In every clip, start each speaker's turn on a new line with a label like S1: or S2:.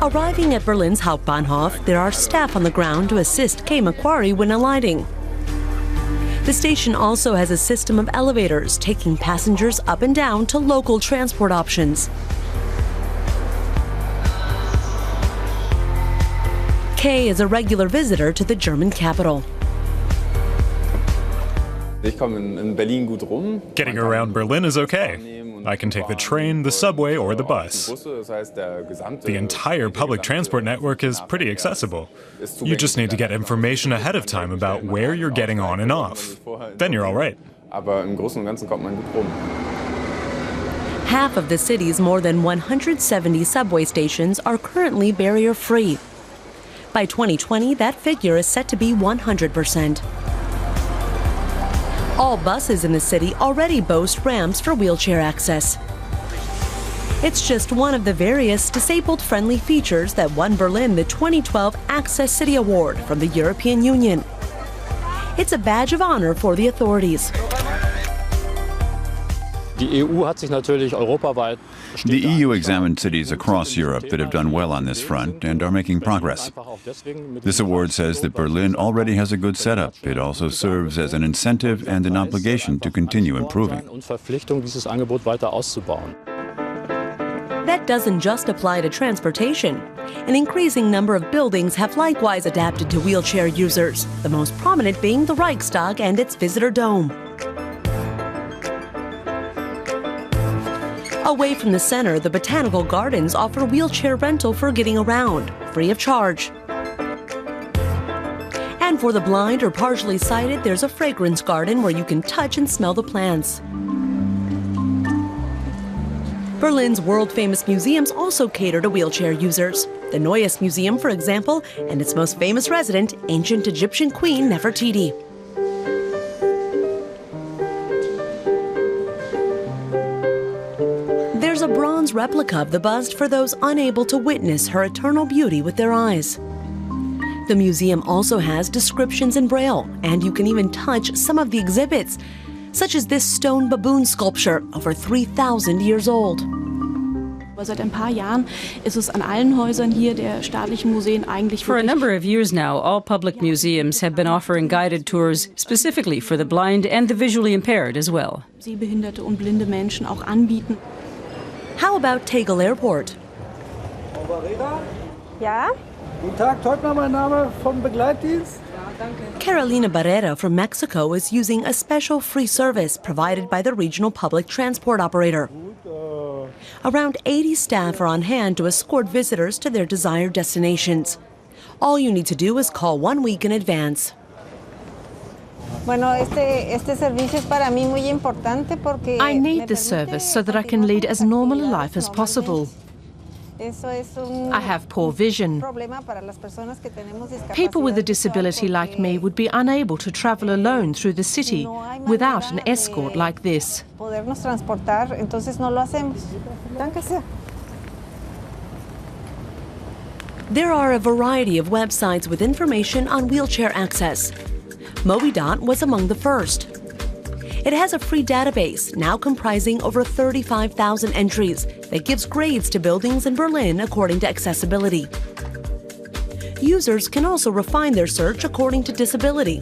S1: Arriving at Berlin's Hauptbahnhof, there are staff on the ground to assist K Macquarie when alighting. The station also has a system of elevators taking passengers up and down to local transport options. Kay is a regular visitor to the German capital.
S2: Getting around Berlin is okay. I can take the train, the subway, or the bus. The entire public transport network is pretty accessible. You just need to get information ahead of time about where you're getting on and off. Then you're all right.
S1: Half of the city's more than 170 subway stations are currently barrier-free. By 2020, that figure is set to be 100%. All buses in the city already boast ramps for wheelchair access. It's just one of the various disabled-friendly features that won Berlin the 2012 Access City Award from the European Union. It's a badge of honor for the authorities.
S3: The EU examined cities across Europe that have done well on this front and are making progress. This award says that Berlin already has a good setup. It also serves as an incentive and an obligation to continue improving.
S1: That doesn't just apply to transportation. An increasing number of buildings have likewise adapted to wheelchair users, the most prominent being the Reichstag and its visitor dome. Away from the center, the botanical gardens offer wheelchair rental for getting around, free of charge. And for the blind or partially sighted, there's a fragrance garden where you can touch and smell the plants. Berlin's world-famous museums also cater to wheelchair users. The Neues Museum, for example, and its most famous resident, ancient Egyptian Queen Nefertiti. There's a bronze replica of the bust for those unable to witness her eternal beauty with their eyes. The museum also has descriptions in Braille, and you can even touch some of the exhibits, such as this stone baboon sculpture, over 3,000 years old.
S4: For a number of years now, all public museums have been offering guided tours specifically for the blind and the visually impaired as well.
S1: How about Tegel Airport?
S5: Ja?
S6: Guten Tag, Teutner, mein Name vom Begleitdienst.
S1: Carolina Barrera from Mexico is using a special free service provided by the regional public transport operator. Around 80 staff are on hand to escort visitors to their desired destinations. All you need to do is call 1 week in advance.
S5: I
S7: need this service so that I can lead as normal a life as possible. I have poor vision. People with a disability like me would be unable to travel alone through the city without an escort like this.
S1: There are a variety of websites with information on wheelchair access. Mobidot was among the first. It has a free database, now comprising over 35,000 entries, that gives grades to buildings in Berlin according to accessibility. Users can also refine their search according to disability.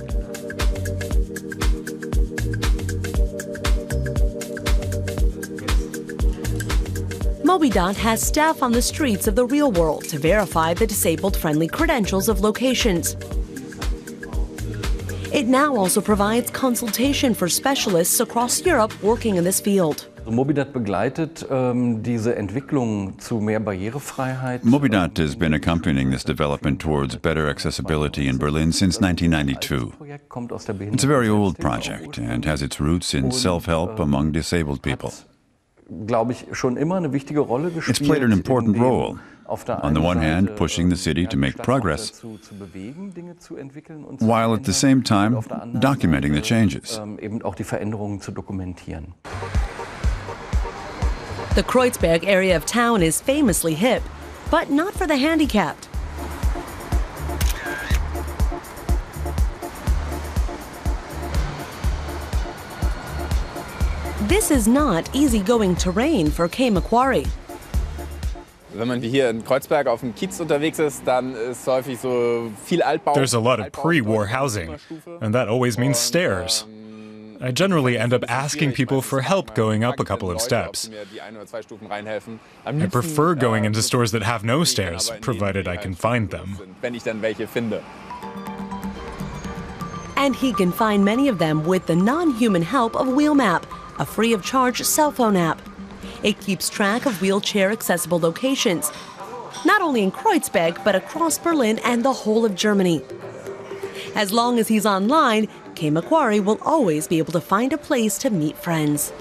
S1: Mobidot has staff on the streets of the real world to verify the disabled-friendly credentials of locations. It now also provides consultation for specialists across Europe working in this field.
S3: Mobidot has been accompanying this development towards better accessibility in Berlin since 1992. It's a very old project and has its roots in self-help among disabled people. It's played an important role. On the one hand, pushing the city to make progress, while at the same time documenting the changes.
S1: The Kreuzberg area of town is famously hip, but not for the handicapped. This is not easygoing terrain for K Macquarie.
S2: There's a lot of pre-war housing, and that always means stairs. I generally end up asking people for help going up a couple of steps. I prefer going into stores that have no stairs, provided I can find them.
S1: And he can find many of them with the non-human help of WheelMap, a free-of-charge cell phone app. It keeps track of wheelchair-accessible locations, not only in Kreuzberg, but across Berlin and the whole of Germany. As long as he's online, Kay Macquarie will always be able to find a place to meet friends.